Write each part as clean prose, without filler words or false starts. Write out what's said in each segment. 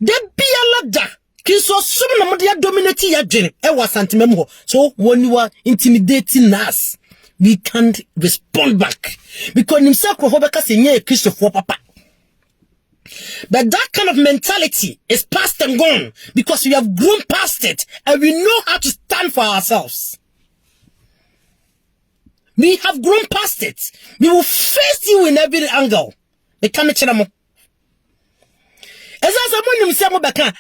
De bialada. Kiso sum na modia dominate ya jene. Ewa santimemo. So when you are intimidating us, we can't respond back. Because nimsa kohobeka senye Christopher papa. But that kind of mentality is past and gone because we have grown past it and we know how to stand for ourselves. We have grown past it. We will face you in every angle. The camera. As someone himself back, na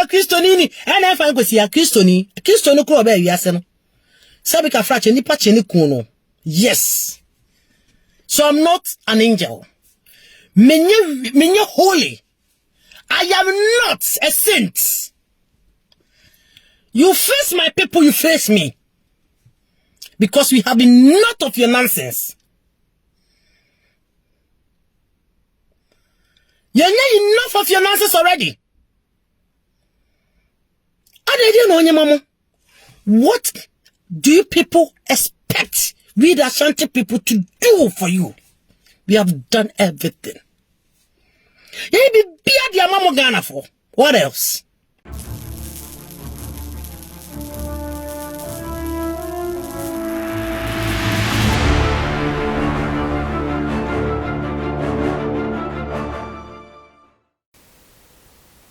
Christonini, and I find see a Christoni ko be wiase no. Sabika frache ni pache ni kuno. Yes. So I'm not an angel. Menye holy. I am not a saint. You face my people, you face me. Because we have enough of your nonsense. You need enough of your nonsense already. I don't know, mama. What do you people expect we the Asante people to do for you? We have done everything. You be the mama Ghana for. What else?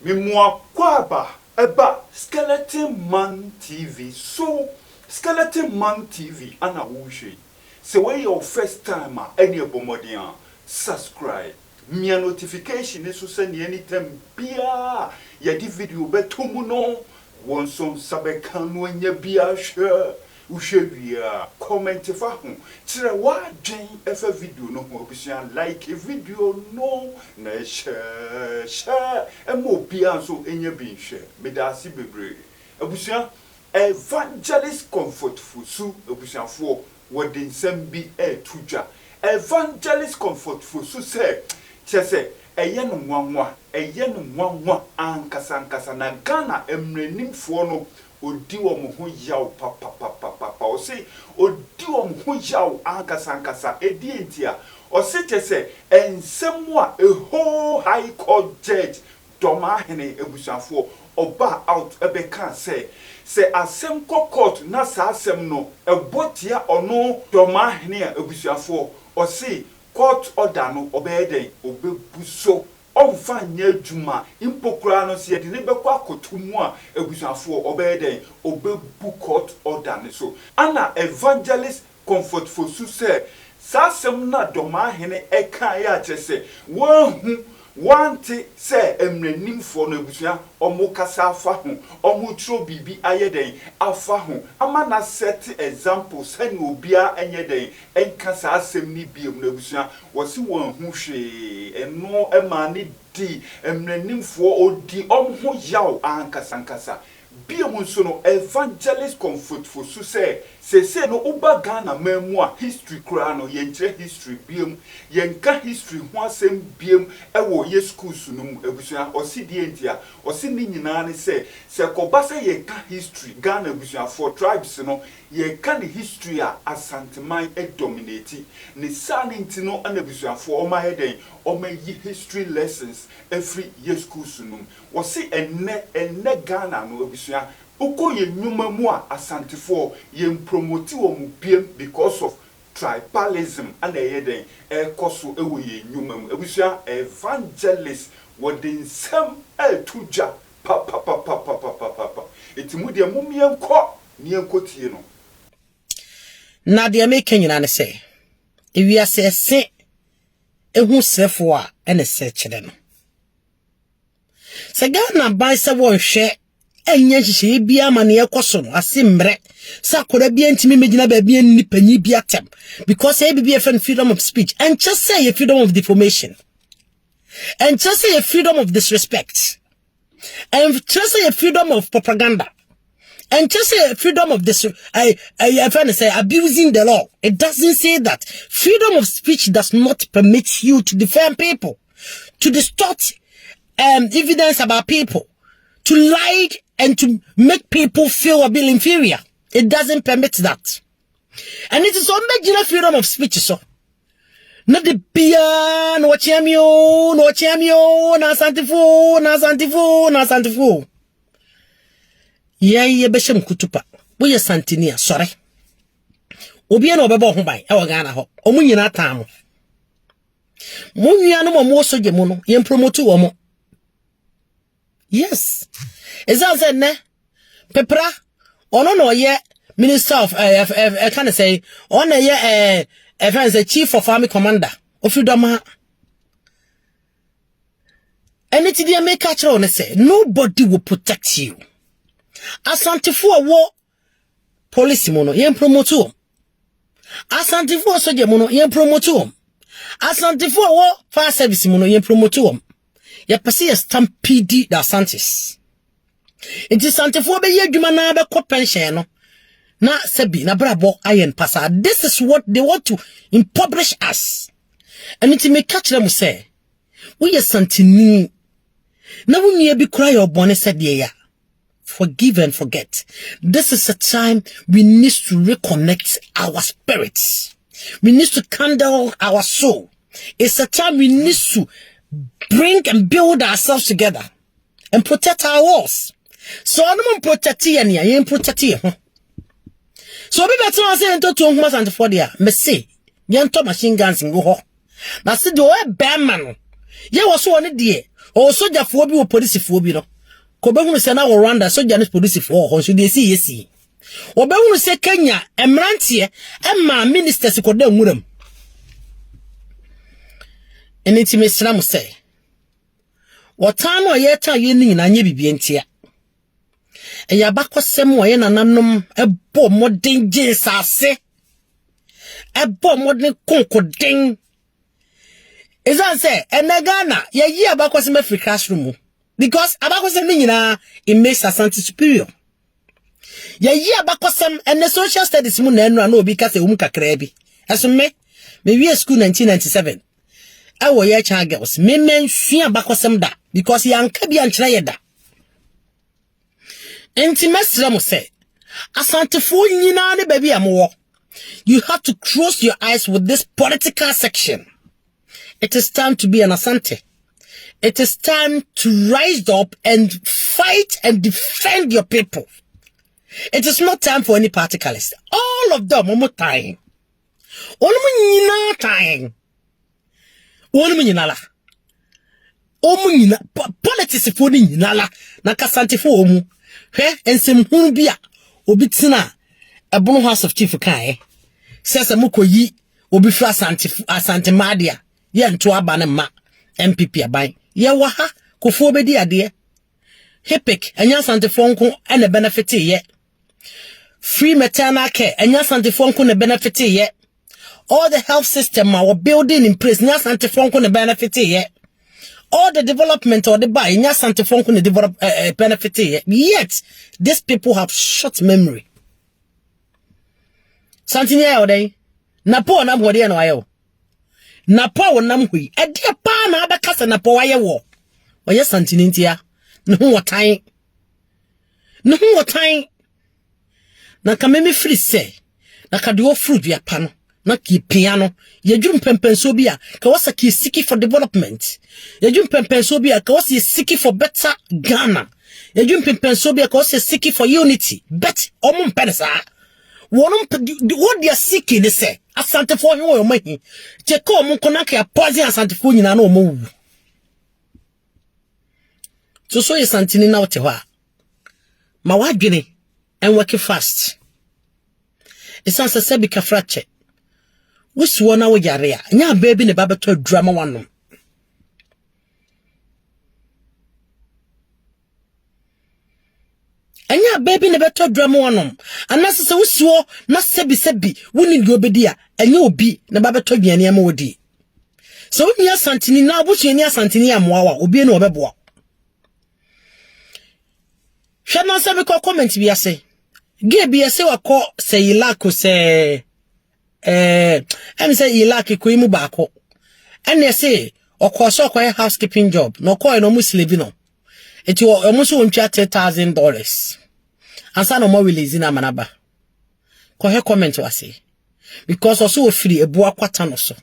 Mimwa kwaba eba Skeleton Man TV. So Skeleton Man TV ana wushe. So when your first time any abomodian subscribe. Mia notification is to send you anytime bia ya di video betumu no wonson sabekan when ya bia share ushebia comment fa ho tire wa dwen efa video no ho obisia like a video no na share emo bia so enya bin share medasi bebre abusia evangelist comfortful su abusia fo wodin sembi tuja evangelist comfortful su say chese eye no nwanwa ankasa na Ghana emrenimfo no odi wo mo ho yaw papa o say odi wo mo ho yaw ankasa edi entia o say chese ensem a whole high court judge Dormaahene ebusuafo oba out ebeka say asem court na sa asem no ebotia ono Dormaahene ebusuafo o say court order no obeden obebuso omfanya adwuma impokura no se de ne bekwa akotumu a ebusuafo obeden obebu court order ne so ana evangelist comfort for su say sasem na Dormaahene eka ya chese wahu wanti say emrenimfo no ebusua omo kasa afa ho omo tro bibi ayeden afa ho ama na set example sani obia anyeden enkasa asem ni biem no ebusua wosi won hu hwe eno ema ni di emrenimfo odi omo yaw ankasa biem nso no evangelist comfort for su say no uba Ghana memu a history kura no yenkyere history biem yenka history ho asem biem ewo ye schools no ebusua osi die ntia osi ni nyina ne se koba se yenka history Ghana ebusua for tribes no yenka ne history a asanteman dominate ne sane ntino ana ebusua for oma heden oma yi history lessons every year schools no osi enne Ghana no ebusua Uko ye nyuma mu a asantefo ye promote wo mu biem because of tribalism and eyeden ekoso ewo ye nyuma mu ebusua evangelist wodin sem tuja pa etimu de mumienko ni enkotie no na de make nyina ne se ewiase se ehu sefo a ene se kire no se Ghana ban se wo hwe enye hihye bia ma ne ekoso no asimbre sakora bia ntimi megina ba bia ni panyi bia tem because e bia freedom of speech and just say freedom of defamation and just say freedom of disrespect and just say freedom of propaganda and just say freedom of this I say abusing the law. It doesn't say that. Freedom of speech does not permit you to defame people, to distort evidence about people, to lie and to make people feel a bit inferior. It doesn't permit that. And it is on freedom of speech. So Na de bia no chiamio na santifo. Ye beshem kutupa. Boye santinia sorry. Obi na obebo ho ban e wo Ghana ho. Omu nyina taamo. Munya no mo soje mu no, yen promote wo mo. Yes. Ezaze ne pepra ono no ye minister of can I say ono ye the chief of army commander of Dormaahene. Anything they make catch on say nobody will protect you. Asante for war police mono yen promote wo. Asante for soje mono yen promote wo. Asante for war fire service mono yen promote wo. Ya pese stampede the Asantes. It is Asante for be ye dwuma na be ko pension no. Na sebi na brabo ayen pasa. This is what they want to impoverish us. And it may catch them say, we are santini. Na wunye bi kura your bonne said ya. Forgive and forget. This is a time we need to reconnect our spirits. We need to kindle our soul. It's a time we need to bring and build ourselves together and protect our walls. So I don't protect you and you protect you. So be better I say into 2 months and 4 years. Me say, yanto machine guns in go ho. Na se do e bearman. Ye was one die. O soldier for bi o police for bi no. Ko be hu se na Rwanda soldier no police for ho so dey see yesi. O be hu se Kenya emrantie emma ministers ko da nwuram. Eniti mesra mo say. Wotan no ye ta ye ni na nye bibie ntia. Eya bakosem wo ye nananom ebo modern jesase. Ebo modern konkoden. Ezan say enagana ye yi abakosem afri classroom because abakosem ni nyina it makes Asante superior. Ye yi abakosem ene social studies mu na enu ana obi ka se um kakra bi. Eso me we school 1997. Awo ye cha girls me sua abakosem da because yanka bi ankyera ye da. Enti mesra mo say Asante fo nyina ne baby amwo. You have to close your eyes with this political section. It is time to be an Asante. It is time to rise up and fight and defend your people. It is not time for any particalists. All of them are time. Nyina time. Nyina la. Nyina politics fo nyina la na Asante fo omu. He ensem hunu bia obi tina ebono House of Chief kan sese mukoyi obi fra Asante Madia ye nto aba ne ma MPP aban ye wa ha kofo bedi ade Ghpage enya Asante fonko ene benefit ye free maternal care enya Asante fonko ne benefit ye all the health system we building in place enya Asante fonko ne benefit ye all the development or the buy enya Asante fonko ne develop benefit ye yet these people have short memory. Something ya odai na po na mwode no ayo na po wonam hui e de pa na abekasa na po waye wo oye santini ntia ne ho wotan na kameme free say na kade wo fruit ya pa no na ki piano ye dwum pempenso bi a ka wasa ki seeking for development ye dwum pempenso bi a ka wasa seeking for better Ghana ye dwum pempenso bi a ka wasa seeking for unity but omum pensa what they are seeking they say Asante for you or making check on Monkonaka ya pausing Asante for you no move. So you santini now tewa. Ma wagini and work fast. It's answer sabi ka fracture. Which one our yarea? Nya baby ne baba to drama one. Anya baby ne beto drama one. Anase se wusuo na sebi wuni go bedia enya obi na ba beto duane am wodi. So wuni Asantini na obusu ni Asantini amwa obi na obeboa. Hwe na se me ko comment bi ase. Ge bi ase wako se ilako se em se ilaki ko imu baako. Ene se okoso ko housekeeping job. No ko no muslevi no. Eti omuso wontwa $10,000. Ansa no mo release na manaba. Ko he comment wase. Because also free ebu akwata no so.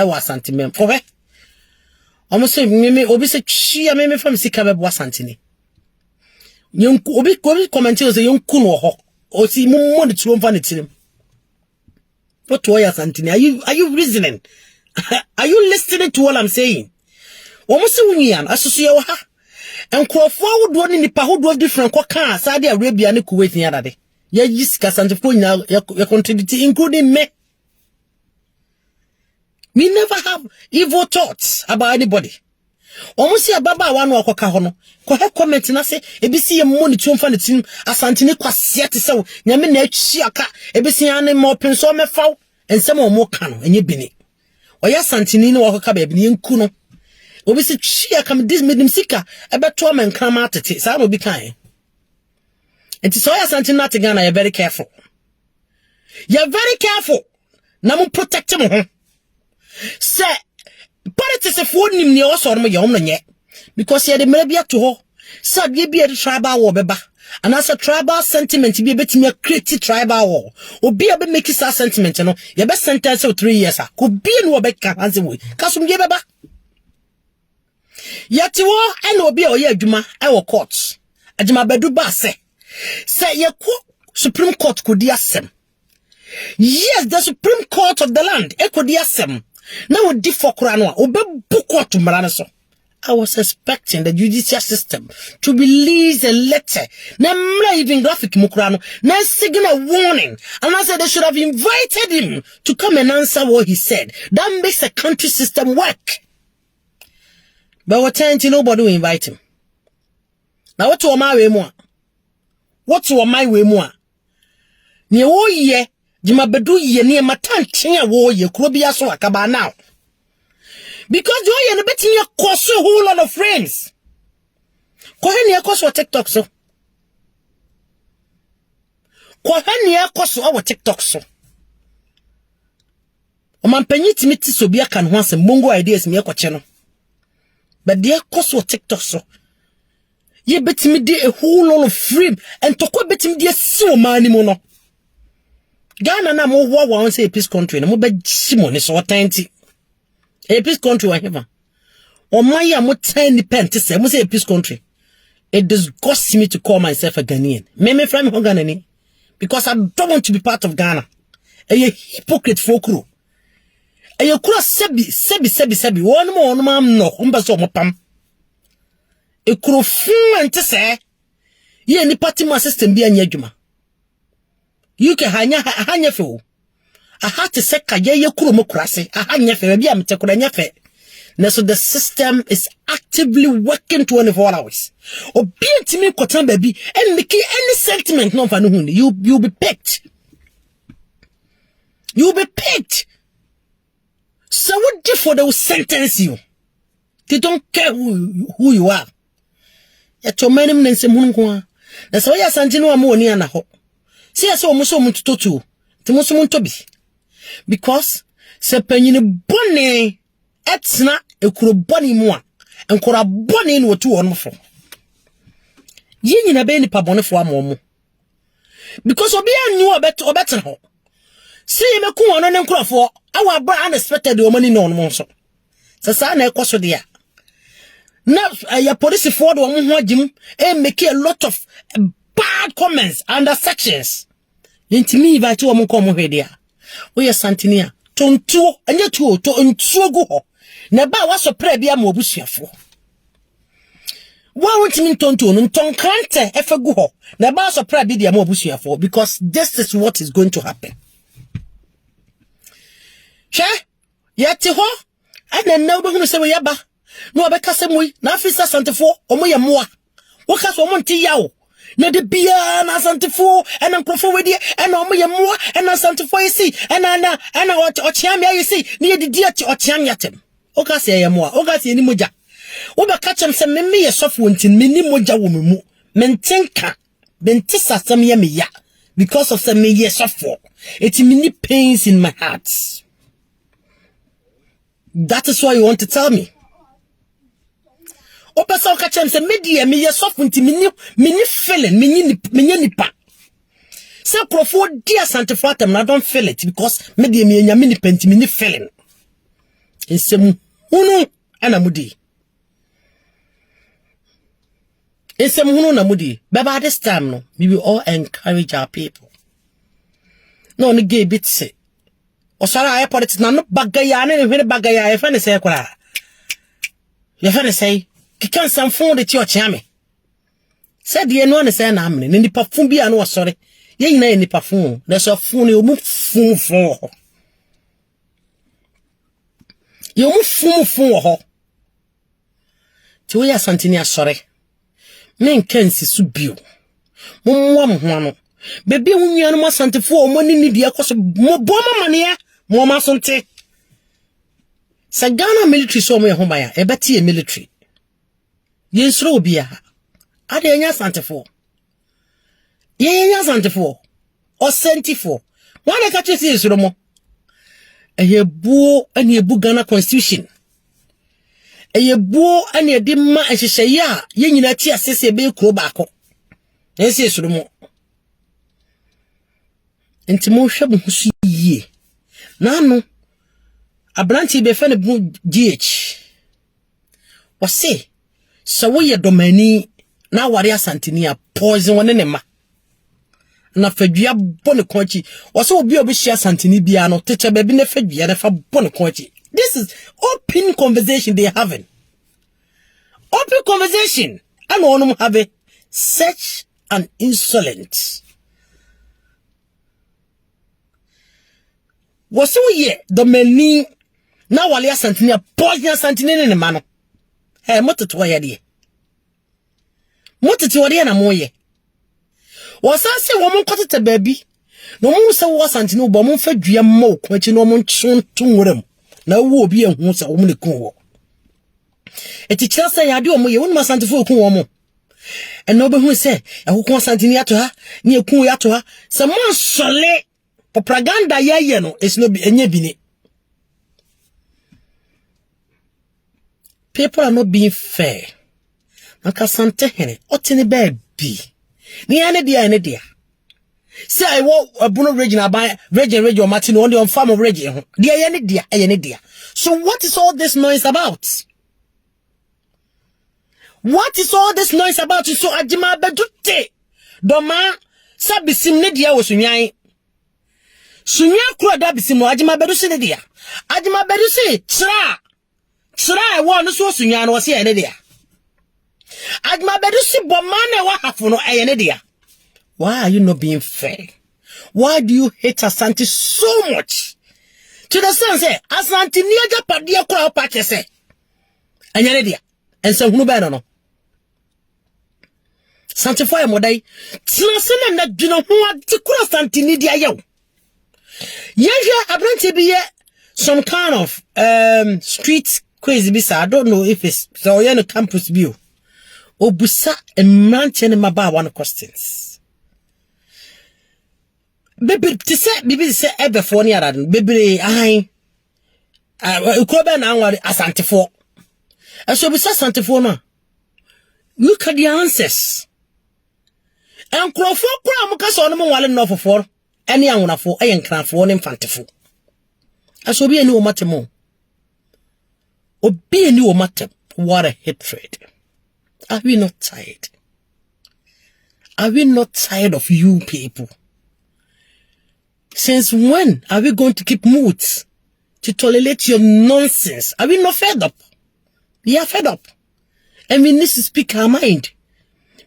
was Asante mem. Okay. Almost say me obi say chia me from sika be Asante ni. Yonku obi commenting say yonku no ho. O si mo de tuo mfa ne tirim. What to Asante ni? Are you reasoning? Are you listening to what I'm saying? Almost say wunyan asusu ye wo ha. Enkrofo awodo ni nipa hodo different kwa kan Saudi Arabia ne Kuwait ni adade. Ya yisika Asante fo nya ya contribute including me. We never have evil thoughts about anybody. Almost see a baba one or cocahono. Ko he comment na say ebisi ye money to mfa ne tin Asante ni kwase ate se wo nyame na achi aka ebisi ane mo penso me faw ensem o mo ka no enye bini. Oya Asante ni wo koka ba bini enku no. Obisi chi aka me dis medim sika ebeto man krama atete sa no bi kan. Enti so Oya Asante na te Ghana, you're very careful. You're very careful. Na mo protect mo ho. Say, politics if one nim near us or me yom nye. Because ye de maybe to ho. Sad ye be a tribal war beba. And as a tribal sentiment be a bit me create tribal war. Or be a bit make it a sentiment, you know. Your best sentence of 3 years, could be no beka handsome way. Kasum ye beba. Yati war and will be a year juma, our courts. A juma bedu ba say ye Supreme Court could yasem. Yes, the Supreme Court of the land, could yasem. Now differ Kuranwa, obe buko to Maranaso. I was expecting the judicial system to release a letter, not even graphic Mukrano, not signal warning, and I said they should have invited him to come and answer what he said. That makes a country system work. But what time nobody will invite him. Now what to my way more? What to my way more? Near all ye. Jima bedu ye ni matan chenye wo ye krobia so akaba now. Because you ye no betin ye cost a whole lot of friends. Ko he ne cost TikTok so. Ko he ne cost our TikTok so. O man panyi timiti so bia kan ho asem mongo ideas me ekoche no. But there cost TikTok so. Ye betimi de a whole lot of frame and to ko betimi de si o man ni mo no. Ghana na mo wa say peace country na mo be simone so tanti a peace country wa heaven o maya mo tiny pent say mo say peace country. It disgusts me to call myself a Ghanaian. Me from Ghana because I don't want to be part of Ghana. A hypocrite folkro. A kura sebi one more no umba so mo pam e kuro fun ante say ye ni party ma system bi anya adwuma. You can hanya fe o. Aha te se kaye ye kuro mo kurase. Hanya fe bi am te kura nya fe. Na so the system is actively working 24 hours. Obi ntimi kotan baby and make any sentiment no fa no hu. You'll be picked. You'll be picked. So what therefore they will sentence you? They don't care who you are. Ya to menim nensem hu nko. Na so ya Asante no amoni ana ho. See, I saw muso mututu. Timoso muntobi. Because se penyini bone etna ekuro bone mua. Enkora bone no tu on fo. Ye nyina be nipa bone fo amomo. Because obi anyu obetena ho. See me ku ono ne nkrofo awa bra unexpected o mani no no so. Sasa na ekoso dia. Na ya police for do ho agim e make a lot of bad comments under sections. Yentimi invite wo monko mo hwedia. Wo ye Santenia. Tontuo, anya tuo to ntuo gu ho. Na ba wa so pra bia ma obusuafo. Wa wontimi tontuo no ntonkrante efe gu ho. Na ba so pra bia ma obusuafo because this is what is going to happen. Che? Yeti ho? Ana na obo se we yaba. No obeka se moyi na afisa Asantefo omo ye moa. Wo ka so omo nti yawo. Na de bia na Asantefo and nkrofo we de and omo ye moa and Asantefo yi si and ana ochiamia yi si na ye de dia ochiamia tem. O ka se ye moa, o ka se ni moja. Wo be ka chem se me ye sofo ntin me ni moja wo me mu. Mentenka bentisa sam ye me ya because of some me ye sofo. It many pains in my heart. That is why you want to tell me. O person catch him say media me ye soft nti mini feeling me nipa. Say crofo dia Asantefo atem na don't feel it because media me nya mini penti mini feeling. nsem hunu ana mudi nsem hunu na mudi baba this time no we will all encourage our people no ni gay bit say osara aye politics na no bagaya na hwene bagaya e fa ne say kwara ye fa ne say kikan samfon de ti o chiame said ye no ne say na amne ni nipa fun bia no osore ye nyina ye nipa fun na so fun ni o mu fun ye o mu fun ho ti wo ya santini asore men kansi su bio mo ho ano bebi hunua no masantefo o mo ni dia koso mo boma mane mo ma sonte Sagana military so mo ye homaya e beti e military yensro obia ade enya santefo ye enya santefo o sentifo wana ka twese yensro mo eyebuo ani ebu Ghana constitution eyebuo ani edi ma ehyehyeye a ye nyina ti asese be kuro baako yesi yensro mo enti mo hwe bo su yie nanu abranti be fe ne GH wase so wo ye domani na ware asantini a poison wone ne ma na fadua bone konchi wase obi hia asantini bia no teche be ne fadua ne fa bone konchi. This is open conversation they having, open conversation and one have such an insolent wase wo ye domani na wale asantini a poison asantini ne ma no mototo ya de mototo wade na moye wasase wo mon kotete baabi no mon se wo asantini bo mon fa dua ma ko achi no mon chonto nwuram na wo obi ehu se wo ne kun wo eti kira se ya de o moye wonu asantefo kun wo mo eno be hu se akokon asantini ato ha ne ekun ya to ha se mon sole propaganda ye no esi no bi enye bini. People are not being fair. Naka Asante hene otini baby. Ni ane dia. Say I want a Bruno region by region Martin on the farm of region. Dia. So what is all this noise about? What is all this noise about? So ajima bedute. Doma sabisim ne dia wo sunyan. Sunyan kura da bisim ajima bedu se ne dia. Ajima bedu se tra. Sra wa no so sunya no se ene dia adma bedu si bomane wa hafo no ene dia. Why are you not being fair? Why do you hate Asante so much to the sense say Asante ni aja pade kwa pa kese ene dia ense hunu be no Asante fo e modai tina se na dwena ho ade kura Asante ni dia yew yehwe abrante bi ye some kind of street crazy bisa. I don't know if it's so on the campus view. Obusa a manchen maba one questions. Baby to say bibi say ever for near that baby ukoba na anware Asante for. And so bisa Asante for no. Look at the answers. And crofo kura muka so no mo wale no for any anwona for ayen kran for ne mfantefo. And so be any o matemo. Obi any o matem. What a hatred. Are we not tired? Are we not tired of you people? Since when are we going to keep mute to tolerate your nonsense? Are we not fed up? We are fed up. And we need to speak our mind.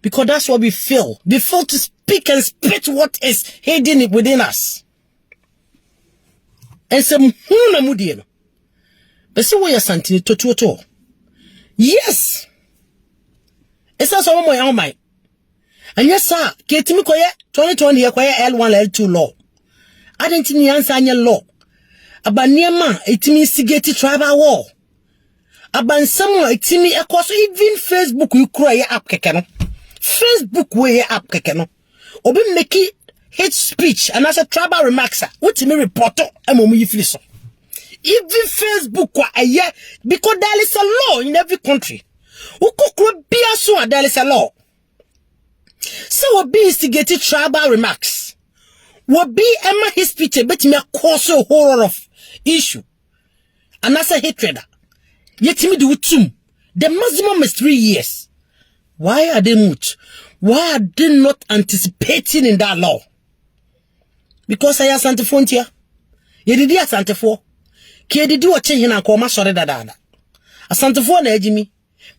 Because that's what we feel. We feel to speak and spit what is hidden within us. And some huna mudieno. But see what you're saying to. Yes. It's also one more my. And yes, sir, Kitty Mikoya 2020 L1 L2 law. I didn't need answer your law. About near man, it means to get tribal war. About someone, it means a course even Facebook you cry up kekeno. Facebook way up kekeno. Obi make hate speech and as a tribal remarks. What me report and you feel so. Even Facebook kwa aye because there is a law in every country. Ukukwe biya so there is a law. So we be instigated tribal remarks. We be Emma his speech but me cause a horror of issue. And as a hatred, yet me do it. The maximum is 3 years. Why are they mute? Why are they not anticipating in that law? Because I Asante frontier. Ye did Asante for. Ki did you change hina koma sorry da. Asante for na ejimi.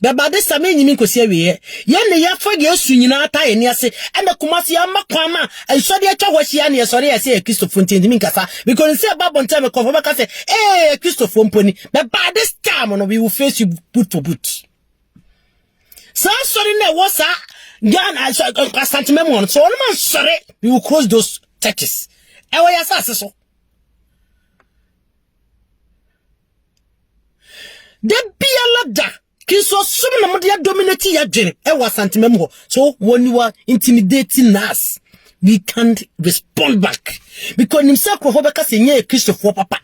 But by this time you mean kosi awie. Ye ne ya for de asu nyina ata ye ne ase. And the kumasi ama kwama. And so de atwa hwahia ne sorry I say Christopher Ntindi min kasa. Because say about time confirm ka say eh Christopher Mponi. But by this time we will face you boot for boot. So sorry na was Gan Asante memo. So all man sorry we will close those churches. Ewa ya sa so. De biala da kinso sum na mo de dominate ya dwene ewa Asante memo. So when you are intimidating us, we can't respond back because himself Krofobeka say nye Christopher papa.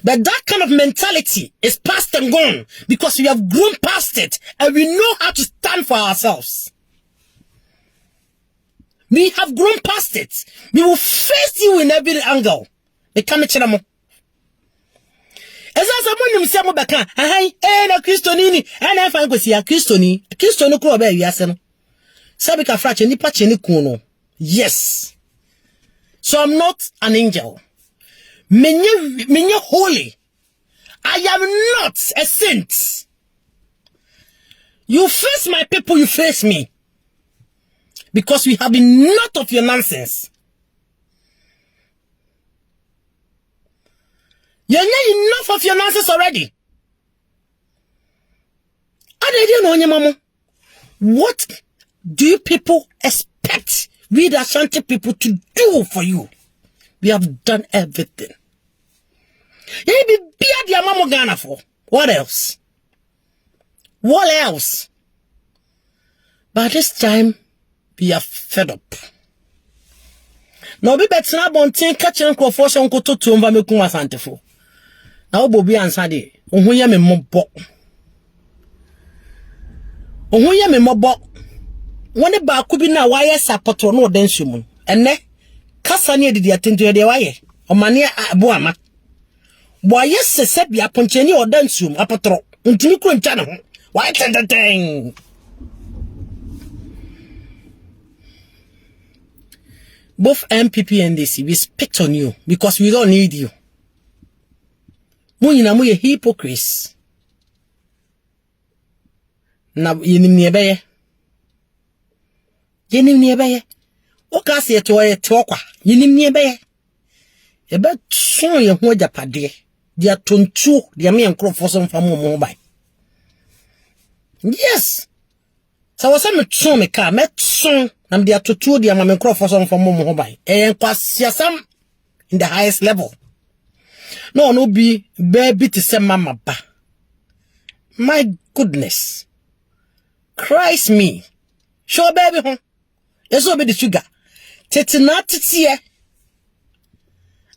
But that kind of mentality is past and gone because we have grown past it and we know how to stand for ourselves. We have grown past it. We will face you in every angle. We can't chamo. As someone himself baka, na Christonini, and I find go Christoni ko be wiase no. Sabika frache ni pache ni kuno. Yes. So I'm not an angel. Menye holy. I am not a saint. You face my people, you face me. Because we have enough of your nonsense. You have enough of your nonsense already. I don't know, mama. What do you people expect we the Asante people to do for you? We have done everything. You be the mama Ghana for. What else? What else? By this time, we are fed up. Now be better na bonten catch uncle for some to umva me kun Asante for. Now Bobby answer de. Ohun ye me mobo. Ohun ye me mobo. Wone ba ku bi na waye sapotro no odansu mu. Enne kasa ne didi atento de waye. Omane abo ama. Boye sese bia poncheni odansu mu apotro. Ntimi kro ntwa ne ho. Waye tendeten. Both MPP and DC, we speak on you because we don't need you. Munyina mu ye hypocrites. Na yenim ne beye. Yenim ne beye. O ka se to ye to kwa. Yenim ne beye. E be tson ye ho japade. Dia tontu, dia me enkrofo so mfa mo bai. Yes. So was me tson me ka, me tson na me dia totu dia ma me enkrofo so mfa mo bai. E kwasiasam in the highest level. No be baby to say mama ba. My goodness. Christ me. Show baby hon. Eso be the sugar. Tetina titie.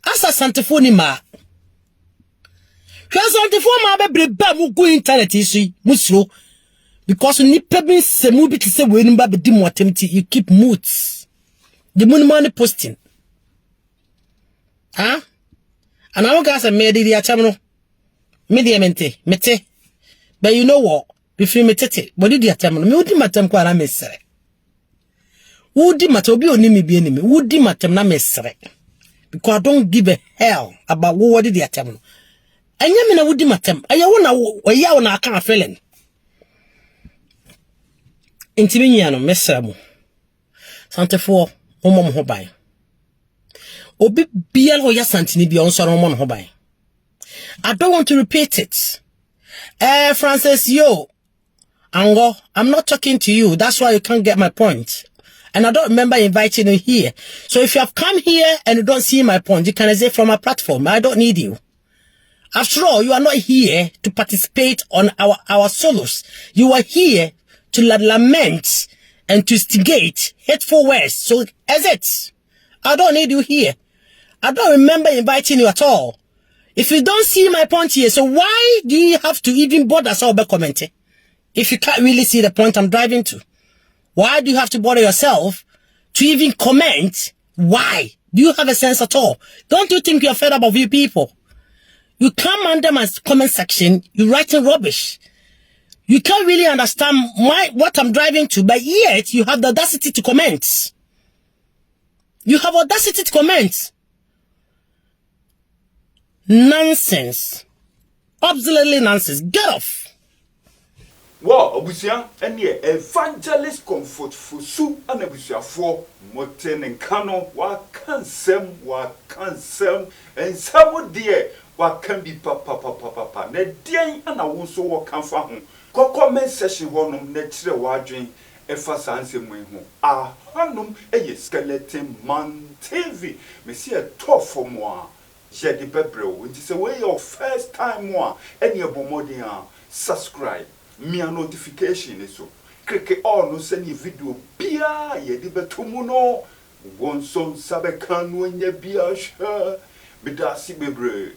Asa Asante fo ni ma. Asante fo ma be breba mu go internet isi musro. Because nipa bin se mu bi to say we nimba be di mo attempt you keep moods. The money posting. Huh? And I don't got a made the chamano. Mediamente, mete. But you know what? Before me tete, but did the chamano, me would matam kwa na mesere. Would matobi oni me be enemy, would matam na mesere. Because I don't give a hell about what did the chamano. And yamina would matam, I wanna can't feeling. Intimiano, meseramu. Sante for omom hobai. Obi bial ho ya santini bi on soro mo no hoban. I don't want to repeat it. Francis, Ango, I'm not talking to you. That's why you can't get my point. And I don't remember inviting you here. So if you have come here and you don't see my point, you can say from my platform. I don't need you. After all, you are not here to participate on our solos. You are here to lament and to instigate hateful words. So as it, I don't need you here. I don't remember inviting you at all. If you don't see my point here, so why do you have to even bother by commenting? If you can't really see the point I'm driving to. Why do you have to bother yourself to even comment? Why? Do you have a sense at all? Don't you think you're fed up of you people? You come under my comment section, you writing rubbish. You can't really understand what I'm driving to, but yet you have the audacity to comment. You have audacity to comment. Nonsense. Absolutely nonsense. Get off. Wow, Abusia, and ye evangelist comfort for soup and Abusia for Moten and Cano, what can some, and some dear, what can be papa, ne dear, and I also walk come from home. Comment session one next warding, a fast answer my home. Ah, Hanum, a skeleton man TV, Monsieur Top for moi. Jadi Bebro, it is a way of first time more, any abomodia, subscribe. Me a notification is so. Click all no send you video. Bia ye di betumuno. One son sabe can when ye bia sure. Bidasi bebre.